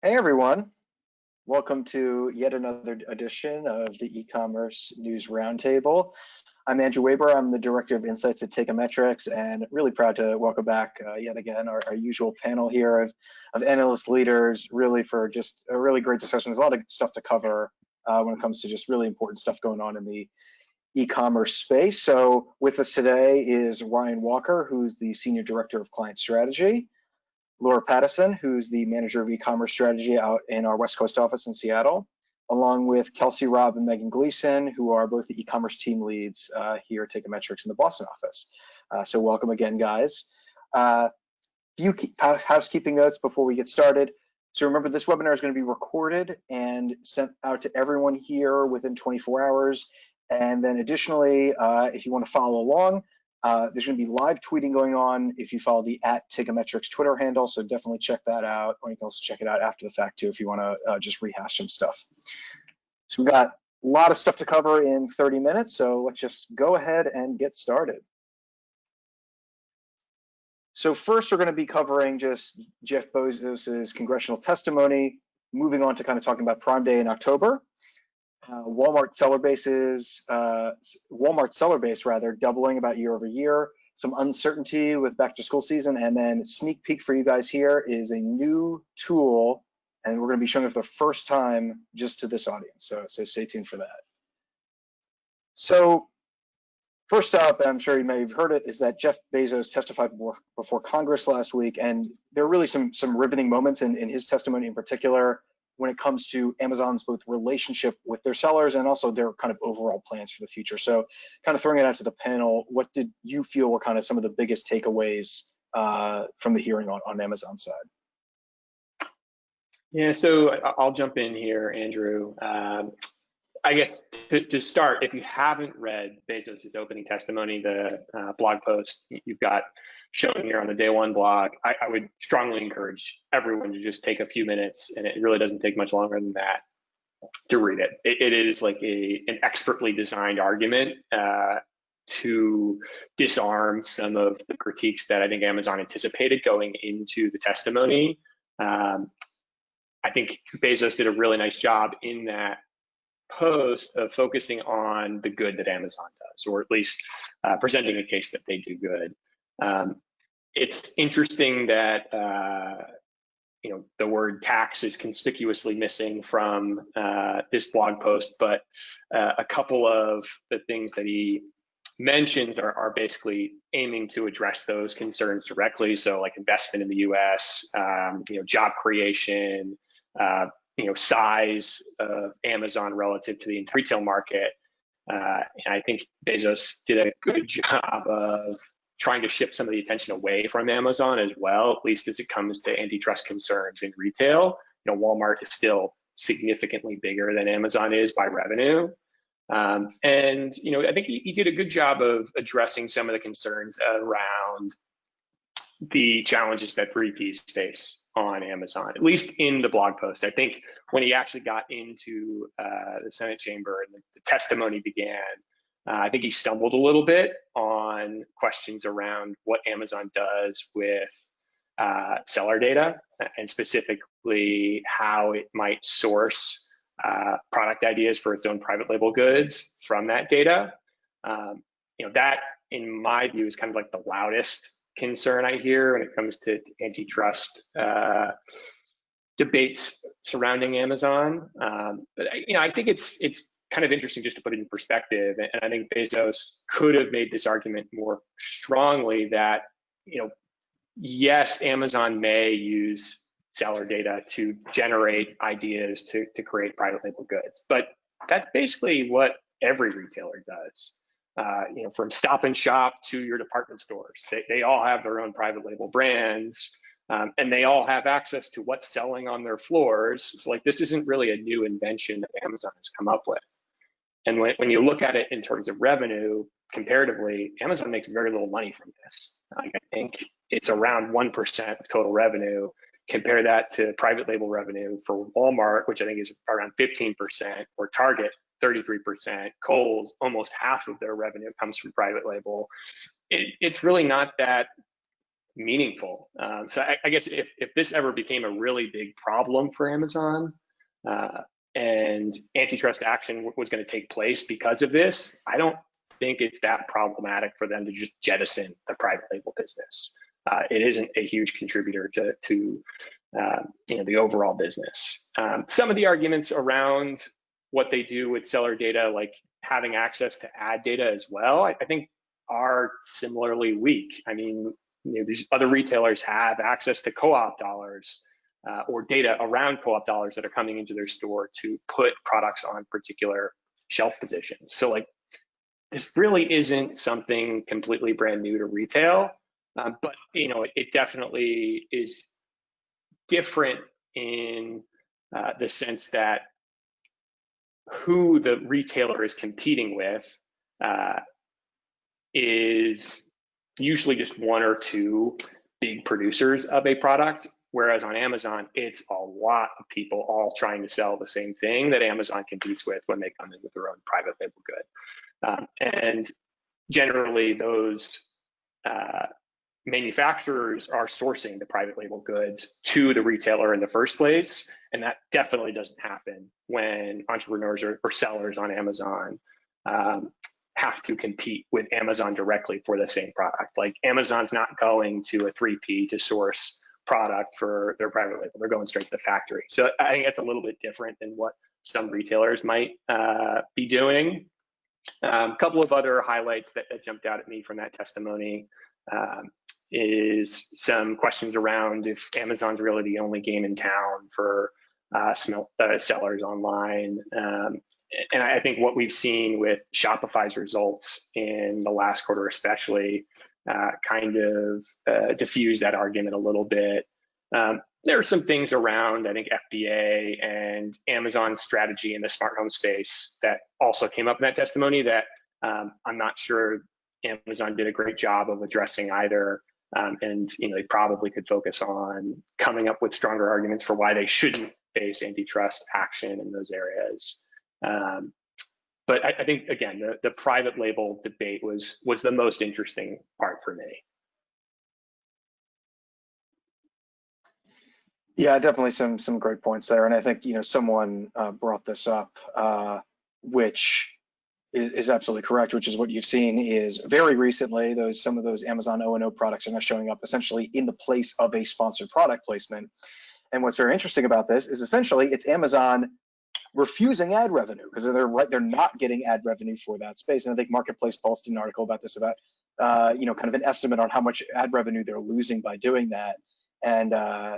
Hey everyone, welcome to yet another edition of the e-commerce news roundtable. I'm Andrew Weber. I'm the Director of Insights at Teikametrics, and really proud to welcome back yet again our usual panel here of analyst leaders, really for just a really great discussion. There's a lot of stuff to cover when it comes to just really important stuff going on in the e-commerce space. So with us today is Ryan Walker, who's the Senior Director of Client Strategy, Laura Pattison, who's the Manager of E-commerce Strategy out in our West Coast office in Seattle, along with Kelsey Robb and Megan Gleason, who are both the e-commerce team leads here at Teikametrics in the Boston office. So welcome again, guys. Few housekeeping notes before we get started. So remember, this webinar is going to be recorded and sent out to everyone here within 24 hours. And then additionally, if you want to follow along, there's going to be live tweeting going on if you follow the @Teikametrics Twitter handle, so definitely check that out, or you can also check it out after the fact too if you want to just rehash some stuff. So we've got a lot of stuff to cover in 30 minutes, so let's just go ahead and get started. So first, we're going to be covering just Jeff Bezos's congressional testimony, moving on to kind of talking about Prime Day in October. Walmart seller base doubling about year over year, some uncertainty with back to school season, and then sneak peek for you guys here is a new tool, and we're going to be showing it for the first time just to this audience. So stay tuned for that. So first up, I'm sure you may have heard it, is that Jeff Bezos testified before Congress last week, and there are really some riveting moments in his testimony in particular, when it comes to Amazon's both relationship with their sellers and also their kind of overall plans for the future. So kind of throwing it out to the panel, what did you feel were kind of some of the biggest takeaways from the hearing on Amazon's side? Yeah, so I'll jump in here, Andrew. I guess to start, if you haven't read Bezos' opening testimony, the blog post you've got shown here on the Day One blog, I would strongly encourage everyone to just take a few minutes, and it really doesn't take much longer than that, to read it. It is like an expertly designed argument to disarm some of the critiques that I think Amazon anticipated going into the testimony. I think Bezos did a really nice job in that post of focusing on the good that Amazon does, or at least presenting a case that they do good. It's interesting that the word tax is conspicuously missing from this blog post, but a couple of the things that he mentions are basically aiming to address those concerns directly. So like investment in the US, job creation, size of Amazon relative to the retail market. And I think Bezos did a good job of trying to shift some of the attention away from Amazon as well, at least as it comes to antitrust concerns in retail. Walmart is still significantly bigger than Amazon is by revenue. And I think he did a good job of addressing some of the concerns around the challenges that 3Ps face on Amazon, at least in the blog post. I think when he actually got into the Senate chamber and the testimony began, I think he stumbled a little bit on questions around what Amazon does with seller data, and specifically how it might source product ideas for its own private label goods from that data. That, in my view, is kind of like the loudest concern I hear when it comes to antitrust debates surrounding Amazon. But I think it's kind of interesting just to put it in perspective. And I think Bezos could have made this argument more strongly that, yes, Amazon may use seller data to generate ideas to create private label goods, but that's basically what every retailer does. From Stop and Shop to your department stores, they all have their own private label brands, and they all have access to what's selling on their floors. It's like, this isn't really a new invention that Amazon has come up with. And when you look at it in terms of revenue, comparatively, Amazon makes very little money from this. I think it's around 1% of total revenue. Compare that to private label revenue for Walmart, which I think is around 15%, or Target, 33%, Kohl's, almost half of their revenue comes from private label. It's really not that meaningful. So I guess if this ever became a really big problem for Amazon, and antitrust action was going to take place because of this, I don't think it's that problematic for them to just jettison the private label business. It isn't a huge contributor to the overall business. Some of the arguments around what they do with seller data, like having access to ad data as well, I think are similarly weak. I mean, these other retailers have access to co-op dollars or data around co-op dollars that are coming into their store to put products on particular shelf positions. So like, this really isn't something completely brand new to retail, but it definitely is different in the sense that who the retailer is competing with is usually just one or two big producers of a product, whereas on Amazon, it's a lot of people all trying to sell the same thing that Amazon competes with when they come in with their own private label good. And generally, those manufacturers are sourcing the private label goods to the retailer in the first place, and that definitely doesn't happen when entrepreneurs or sellers on Amazon have to compete with Amazon directly for the same product. Like, Amazon's not going to a 3P to source product for their private label. They're going straight to the factory. So I think that's a little bit different than what some retailers might be doing. A couple of other highlights that jumped out at me from that testimony is some questions around if Amazon's really the only game in town for sellers online. And I think what we've seen with Shopify's results in the last quarter especially kind of diffuse that argument a little bit. There are some things around, I think, FBA and Amazon's strategy in the smart home space that also came up in that testimony that I'm not sure Amazon did a great job of addressing either. And they probably could focus on coming up with stronger arguments for why they shouldn't face antitrust action in those areas. But I think, again, the private label debate was the most interesting part for me. Yeah, definitely some great points there. And I think, someone brought this up, which is absolutely correct, which is what you've seen is very recently, some of those Amazon O&O products are now showing up essentially in the place of a sponsored product placement. And what's very interesting about this is essentially it's Amazon refusing ad revenue because they're not getting ad revenue for that space. And I think Marketplace posted an article about this, about kind of an estimate on how much ad revenue they're losing by doing that. And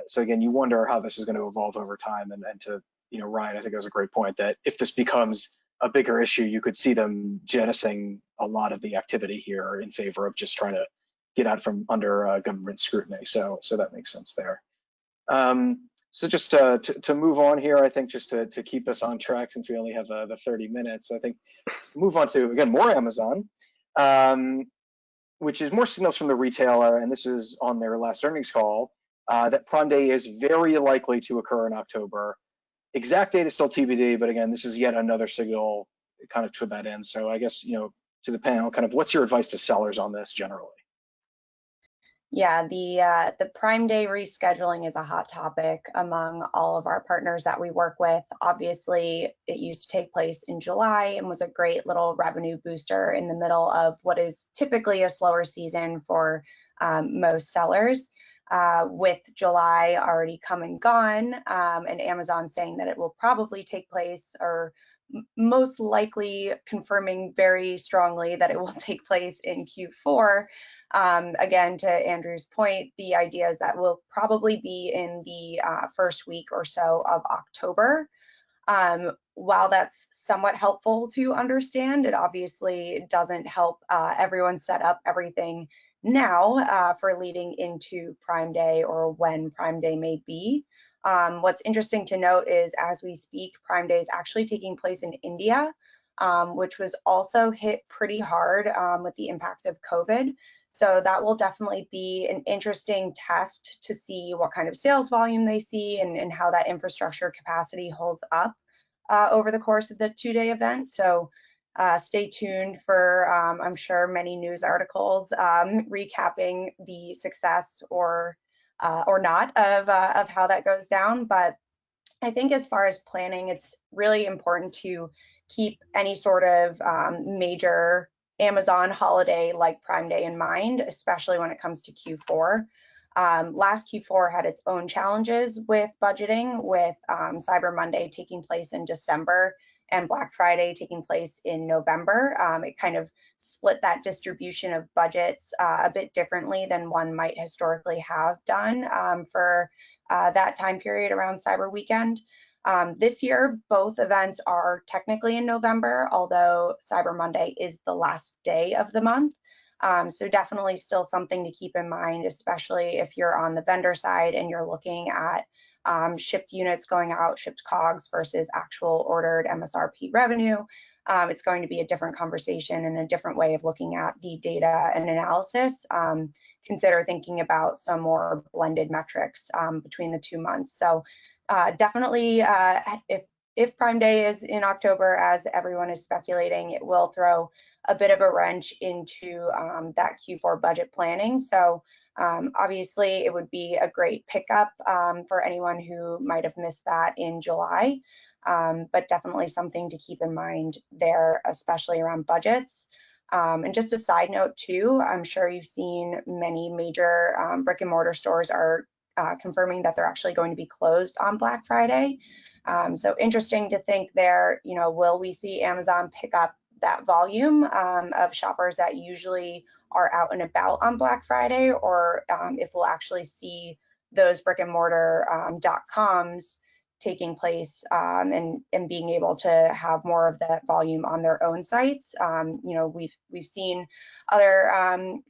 so again, you wonder how this is going to evolve over time. And to Ryan, I think that was a great point that if this becomes a bigger issue, you could see them jettisoning a lot of the activity here in favor of just trying to get out from under government scrutiny. So that makes sense there. So just to move on here, I think just to keep us on track, since we only have the 30 minutes, I think move on to, again, more Amazon, which is more signals from the retailer. And this is on their last earnings call, that Prime Day is very likely to occur in October. Exact date is still TBD, but again, this is yet another signal kind of to that end. So I guess, to the panel, kind of what's your advice to sellers on this generally? Yeah, the Prime Day rescheduling is a hot topic among all of our partners that we work with. Obviously, it used to take place in July and was a great little revenue booster in the middle of what is typically a slower season for most sellers. With July already come and gone, and Amazon saying that it will probably take place, or most likely confirming very strongly that it will take place in Q4. Again, to Andrew's point, the idea is that will probably be in the first week or so of October. While that's somewhat helpful to understand, it obviously doesn't help everyone set up everything now for leading into Prime Day or when Prime Day may be. What's interesting to note is, as we speak, Prime Day is actually taking place in India, which was also hit pretty hard with the impact of COVID. So that will definitely be an interesting test to see what kind of sales volume they see and how that infrastructure capacity holds up over the course of the 2-day event. So Stay tuned for, I'm sure, many news articles recapping the success or not of how that goes down. But I think as far as planning, it's really important to keep any sort of major Amazon holiday like Prime Day in mind, especially when it comes to Q4. Last Q4 had its own challenges with budgeting, with Cyber Monday taking place in December and Black Friday taking place in November. It kind of split that distribution of budgets a bit differently than one might historically have done for that time period around Cyber Weekend. This year, both events are technically in November, although Cyber Monday is the last day of the month. So definitely still something to keep in mind, especially if you're on the vendor side and you're looking at shipped units going out, shipped COGS versus actual ordered MSRP revenue. It's going to be a different conversation and a different way of looking at the data and analysis. Consider thinking about some more blended metrics between the 2 months. So definitely, if Prime Day is in October, as everyone is speculating, it will throw a bit of a wrench into that Q4 budget planning. So obviously, it would be a great pickup for anyone who might have missed that in July, but definitely something to keep in mind there, especially around budgets. And just a side note too, I'm sure you've seen many major brick and mortar stores are confirming that they're actually going to be closed on Black Friday. So interesting to think there, will we see Amazon pick up that volume of shoppers that usually are out and about on Black Friday, or if we'll actually see those brick and mortar .coms taking place and being able to have more of that volume on their own sites. We've seen other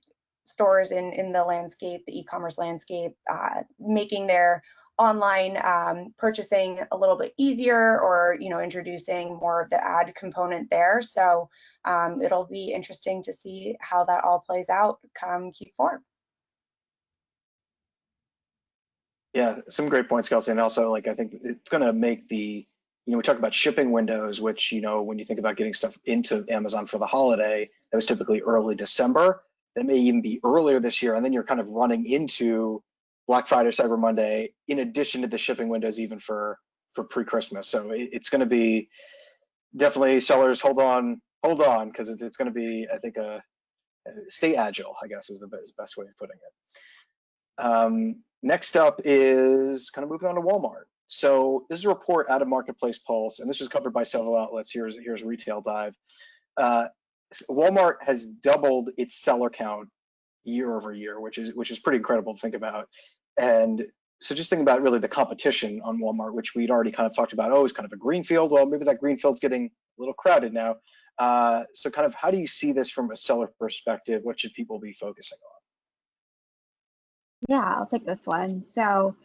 stores in the landscape, the e-commerce landscape, making their online purchasing a little bit easier, or introducing more of the ad component there. So it'll be interesting to see how that all plays out come Q4. Yeah, some great points, Kelsey. And also, I think it's going to make we talk about shipping windows, which, when you think about getting stuff into Amazon for the holiday, that was typically early December. That may even be earlier this year. And then you're kind of running into Black Friday, Cyber Monday, in addition to the shipping windows, even for pre-Christmas. So it's going to be definitely, sellers, hold on, because it's going to be, I think, stay agile, I guess, is the best way of putting it. Next up is kind of moving on to Walmart. So this is a report out of Marketplace Pulse, and this was covered by several outlets. Here's Retail Dive. Walmart has doubled its seller count year over year, which is pretty incredible to think about. And so just think about really the competition on Walmart, which we'd already kind of talked about. Oh, it's kind of a greenfield. Well, maybe that greenfield's getting a little crowded now. So kind of how do you see this from a seller perspective? What should people be focusing on? Yeah, I'll take this one. So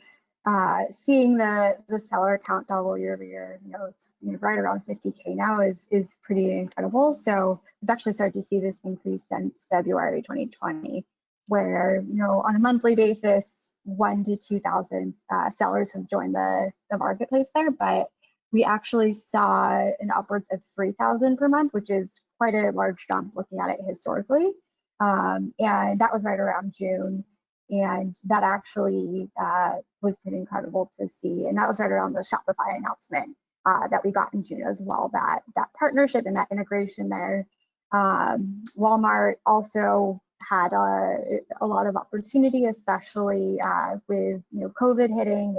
seeing the seller count double year over year, it's right around 50K now is pretty incredible. So we've actually started to see this increase since February 2020, where on a monthly basis, 1,000 to 2,000 sellers have joined the marketplace there, but we actually saw an upwards of 3,000 per month, which is quite a large jump looking at it historically. And that was right around June. And that actually was pretty incredible to see. And that was right around the Shopify announcement that we got in June as well, that partnership and that integration there. Walmart also had a lot of opportunity, especially with COVID hitting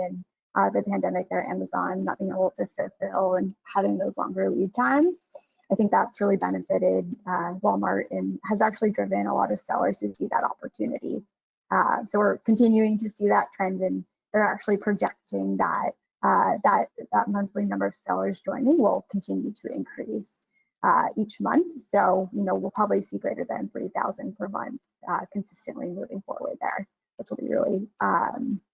and the pandemic there, Amazon not being able to fulfill and having those longer lead times. I think that's really benefited Walmart and has actually driven a lot of sellers to see that opportunity. So we're continuing to see that trend, and they're actually projecting that that monthly number of sellers joining will continue to increase each month. So we'll probably see greater than 3,000 per month consistently moving forward there, which will be really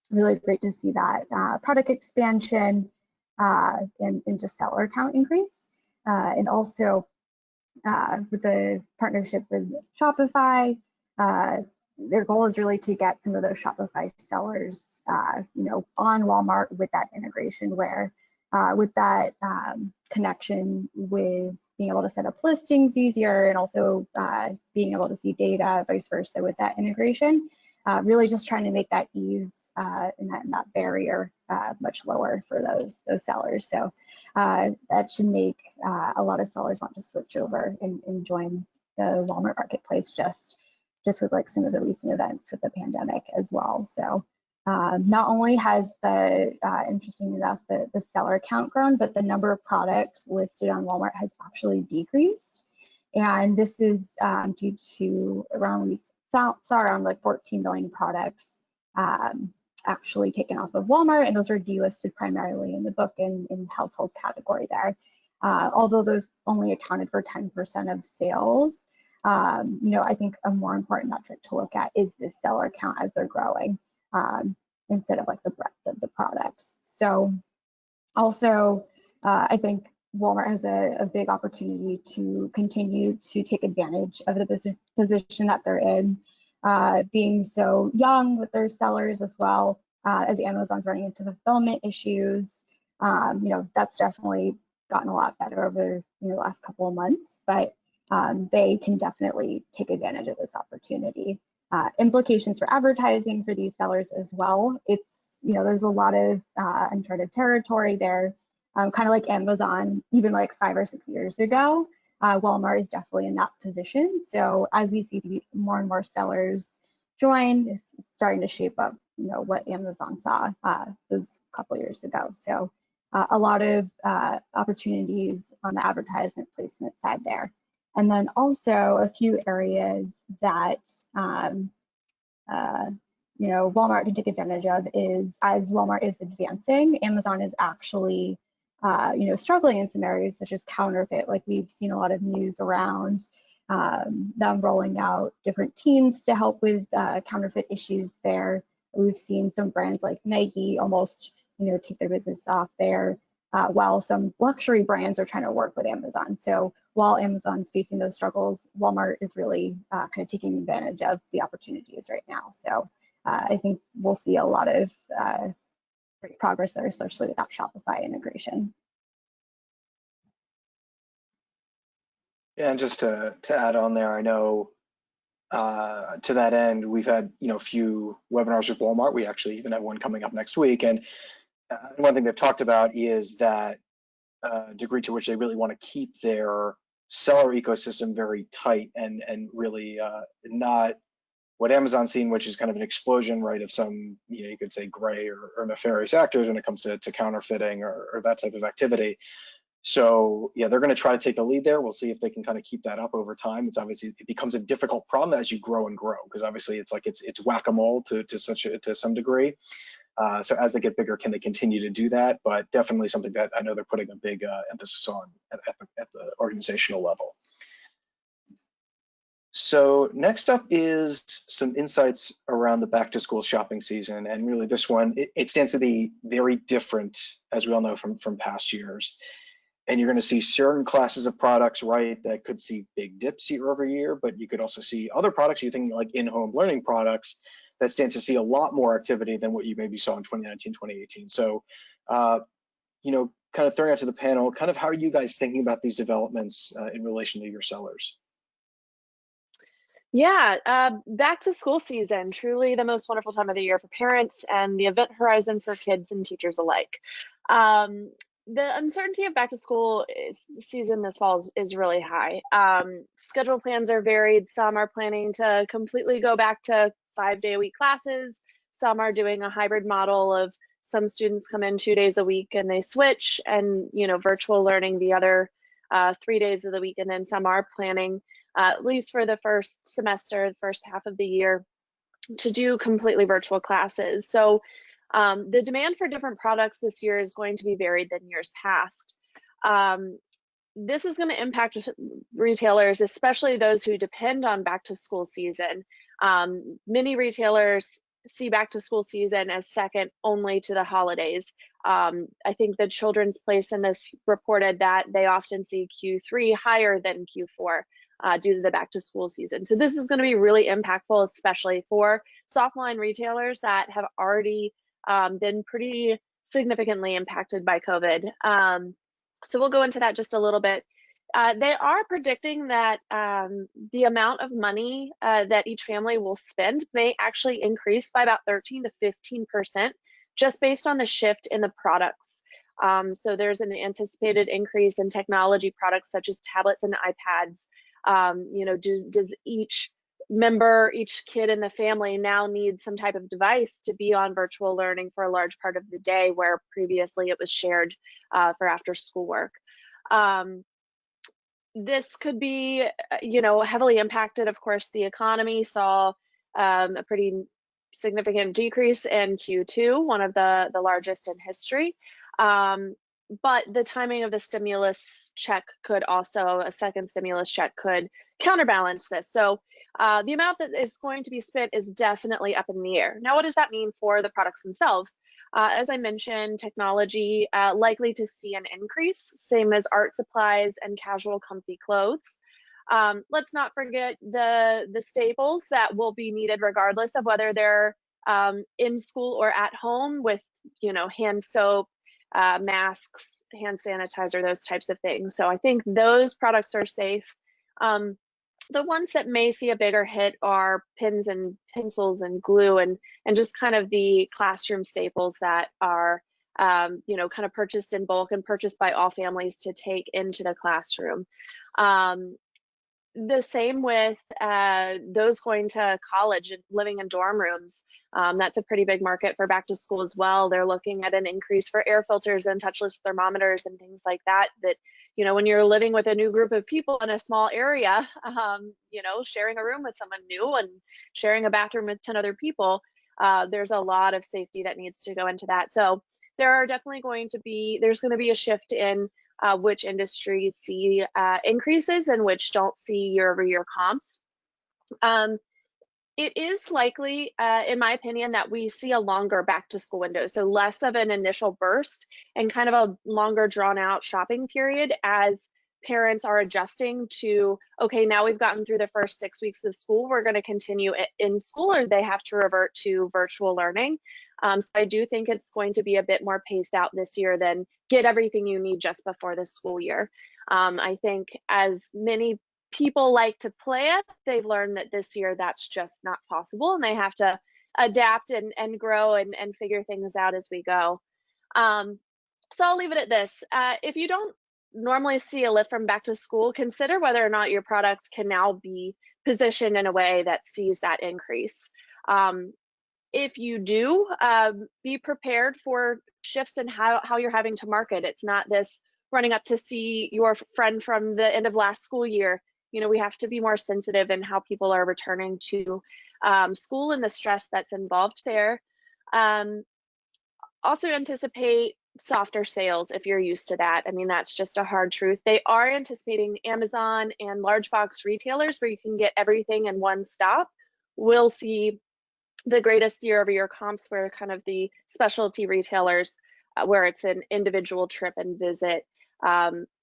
really great to see that product expansion and just seller count increase, and also with the partnership with Shopify. Their goal is really to get some of those Shopify sellers, on Walmart with that integration, where with that connection with being able to set up listings easier, and also being able to see data, vice versa with that integration. Really just trying to make that ease and that barrier much lower for those sellers. So that should make a lot of sellers want to switch over and join the Walmart marketplace just with like some of the recent events with the pandemic as well. So not only has the, interesting enough, the seller count grown, but the number of products listed on Walmart has actually decreased. And this is due to we saw around like 14 million products actually taken off of Walmart, and those are delisted primarily in the book and in household category there. Although those only accounted for 10% of sales, I think a more important metric to look at is the seller count as they're growing, instead of like the breadth of the products. So also, I think Walmart has a big opportunity to continue to take advantage of the position that they're in, being so young with their sellers as well, as Amazon's running into fulfillment issues. That's definitely gotten a lot better over the last couple of months, but they can definitely take advantage of this opportunity. Implications for advertising for these sellers as well. It's, there's a lot of uncharted territory there, kind of like Amazon, even like 5 or 6 years ago. Walmart is definitely in that position. So as we see more and more sellers join, it's starting to shape up, what Amazon saw those couple years ago. So a lot of opportunities on the advertisement placement side there. And then also a few areas that Walmart can take advantage of is, as Walmart is advancing, Amazon is actually struggling in some areas such as counterfeit. Like we've seen a lot of news around them rolling out different teams to help with counterfeit issues there. We've seen some brands like Nike almost take their business off there, while some luxury brands are trying to work with Amazon. So while Amazon's facing those struggles, Walmart is really kind of taking advantage of the opportunities right now. So I think we'll see a lot of great progress there, especially with that Shopify integration. Yeah, and just to add on there, I know to that end, we've had a few webinars with Walmart. We actually even have one coming up next week, and one thing they've talked about is that degree to which they really want to keep their seller ecosystem very tight and really not what Amazon's seen, which is kind of an explosion, right, of some, you could say gray or nefarious actors when it comes to counterfeiting or that type of activity. So yeah, they're going to try to take the lead there. We'll see if they can kind of keep that up over time. It's obviously, it becomes a difficult problem as you grow and grow, because obviously it's like it's whack-a-mole to some degree. So as they get bigger, can they continue to do that? But definitely something that I know they're putting a big emphasis on at the organizational level. So next up is some insights around the back to school shopping season. And really this one, it stands to be very different, as we all know from past years. And you're going to see certain classes of products, right, that could see big dips year over year, but you could also see other products, you think like in-home learning products, that stand to see a lot more activity than what you maybe saw in 2019, 2018. So, kind of throwing out to the panel, kind of how are you guys thinking about these developments in relation to your sellers? Yeah, back to school season, truly the most wonderful time of the year for parents and the event horizon for kids and teachers alike. The uncertainty of back to school season this fall is really high. Schedule plans are varied. Some are planning to completely go back to 5-day-a-week classes. Some are doing a hybrid model of some students come in 2 days a week and they switch, and virtual learning the other 3 days of the week. And then some are planning, at least for the first semester, the first half of the year, to do completely virtual classes. So the demand for different products this year is going to be varied than years past. This is going to impact retailers, especially those who depend on back to school season. Many retailers see back to school season as second only to the holidays. I think the Children's Place in this reported that they often see Q3 higher than Q4 due to the back to school season. So this is going to be really impactful, especially for softline retailers that have already been pretty significantly impacted by COVID. So we'll go into that just a little bit. They are predicting that the amount of money that each family will spend may actually increase by about 13 to 15%, just based on the shift in the products. So there's an anticipated increase in technology products such as tablets and iPads. You know, does each member, each kid in the family now need some type of device to be on virtual learning for a large part of the day, where previously it was shared for after school work? This could be, you know, heavily impacted. Of course, the economy saw a pretty significant decrease in Q2, one of the largest in history. But the timing of the stimulus check could also, a second stimulus check could counterbalance this. So the amount that is going to be spent is definitely up in the air. Now, what does that mean for the products themselves? As I mentioned, technology likely to see an increase, same as art supplies and casual comfy clothes. Let's not forget the staples that will be needed regardless of whether they're in school or at home, with, you know, hand soap, masks, hand sanitizer, those types of things. So I think those products are safe. The ones that may see a bigger hit are pens and pencils and glue, and just kind of the classroom staples that are you know, kind of purchased in bulk and purchased by all families to take into the classroom. The same with those going to college and living in dorm rooms. That's a pretty big market for back to school as well. They're looking at an increase for air filters and touchless thermometers and things like that. That, you know, when you're living with a new group of people in a small area, you know, sharing a room with someone new and sharing a bathroom with 10 other people, there's a lot of safety that needs to go into that. So there are definitely there's going to be a shift in which industries see increases and which don't see year-over-year comps. It is likely, in my opinion, that we see a longer back to school window, so less of an initial burst and kind of a longer drawn out shopping period as parents are adjusting to, okay, now we've gotten through the first 6 weeks of school, we're going to continue in school, or they have to revert to virtual learning. So I do think it's going to be a bit more paced out this year than get everything you need just before the school year. I think as many people like to plan, they've learned that this year that's just not possible, and they have to adapt and grow and figure things out as we go. So I'll leave it at this. If you don't normally see a lift from back to school, consider whether or not your product can now be positioned in a way that sees that increase. If you do, be prepared for shifts in how you're having to market. It's not this running up to see your friend from the end of last school year. You know, we have to be more sensitive in how people are returning to school and the stress that's involved there. Also anticipate softer sales if you're used to that. I mean, that's just a hard truth. They are anticipating Amazon and large box retailers, where you can get everything in one stop, will see the greatest year-over-year comps, where kind of the specialty retailers, where it's an individual trip and visit,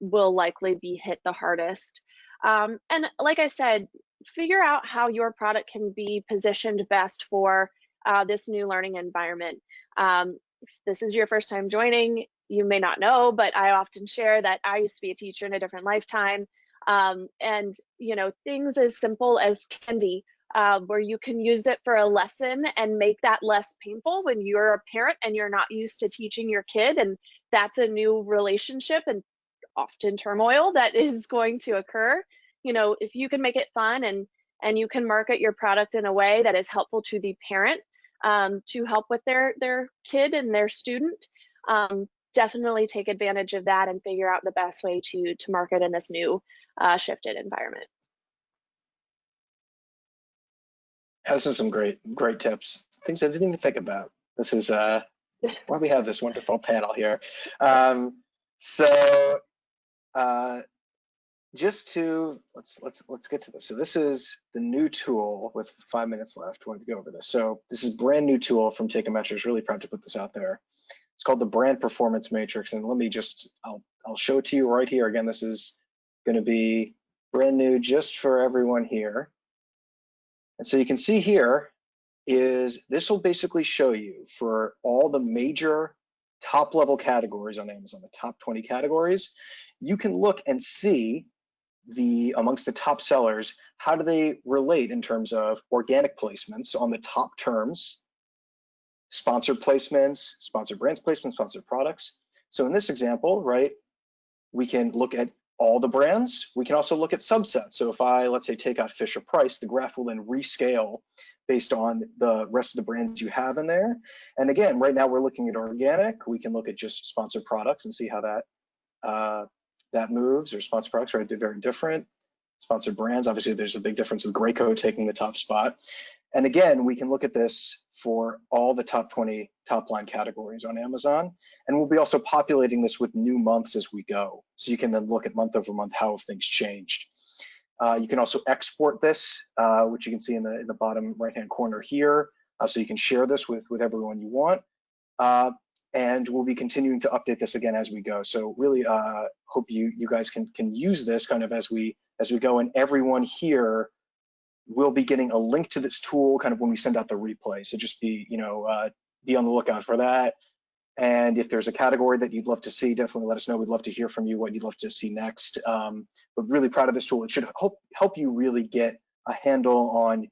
will likely be hit the hardest. And like I said, figure out how your product can be positioned best for this new learning environment. If this is your first time joining, you may not know, but I often share that I used to be a teacher in a different lifetime. And, you know, things as simple as candy, where you can use it for a lesson and make that less painful when you're a parent and you're not used to teaching your kid, and that's a new relationship and often turmoil that is going to occur. You know, if you can make it fun and you can market your product in a way that is helpful to the parent, to help with their kid and their student, definitely take advantage of that and figure out the best way to market in this new shifted environment. This is some great tips, things I didn't even think about. This is why we have this wonderful panel here. Just to let's get to this. So this is the new tool with 5 minutes left. Wanted to go over this. So this is a brand new tool from Teikametrics. Really proud to put this out there. It's called the Brand Performance Matrix, and let me just I'll show it to you right here. Again, this is going to be brand new just for everyone here. And so you can see here is this will basically show you for all the major top level categories on Amazon, the top 20 categories. You can look and see amongst the top sellers, how do they relate in terms of organic placements on the top terms, sponsored placements, sponsored brands placements, sponsored products? So in this example, right, we can look at all the brands. We can also look at subsets. So if I, let's say, take out Fisher Price, the graph will then rescale based on the rest of the brands you have in there. And again, right now we're looking at organic. We can look at just sponsored products and see how that moves, or sponsored products, right? They're very different. Sponsored brands, obviously there's a big difference with Graco taking the top spot. And again, we can look at this for all the top 20 top line categories on Amazon. And we'll be also populating this with new months as we go. So you can then look at month over month how have things changed. You can also export this, which you can see in the bottom right-hand corner here. So you can share this with everyone you want. And we'll be continuing to update this again as we go. So really hope you guys can use this kind of as we go, and everyone here will be getting a link to this tool kind of when we send out the replay. So just be on the lookout for that. And if there's a category that you'd love to see, definitely let us know. We'd love to hear from you what you'd love to see next. But really proud of this tool. It should help you really get a handle on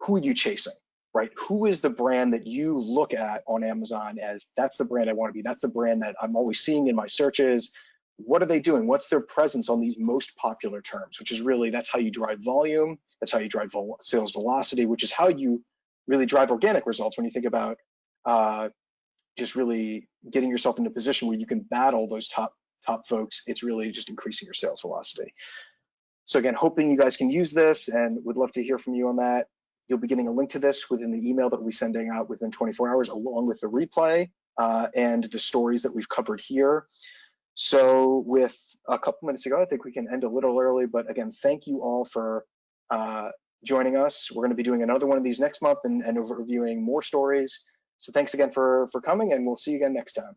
who are you chasing, right? Who is the brand that you look at on Amazon as that's the brand I want to be. That's the brand that I'm always seeing in my searches. What are they doing? What's their presence on these most popular terms, which is really, that's how you drive volume. That's how you drive sales velocity, which is how you really drive organic results when you think about just really getting yourself in a position where you can battle those top folks. It's really just increasing your sales velocity. So again, hoping you guys can use this, and would love to hear from you on that. You'll be getting a link to this within the email that we'll be sending out within 24 hours, along with the replay and the stories that we've covered here. So with a couple minutes ago, I think we can end a little early, but again, thank you all for joining us. We're going to be doing another one of these next month and reviewing more stories. So thanks again for coming, and we'll see you again next time.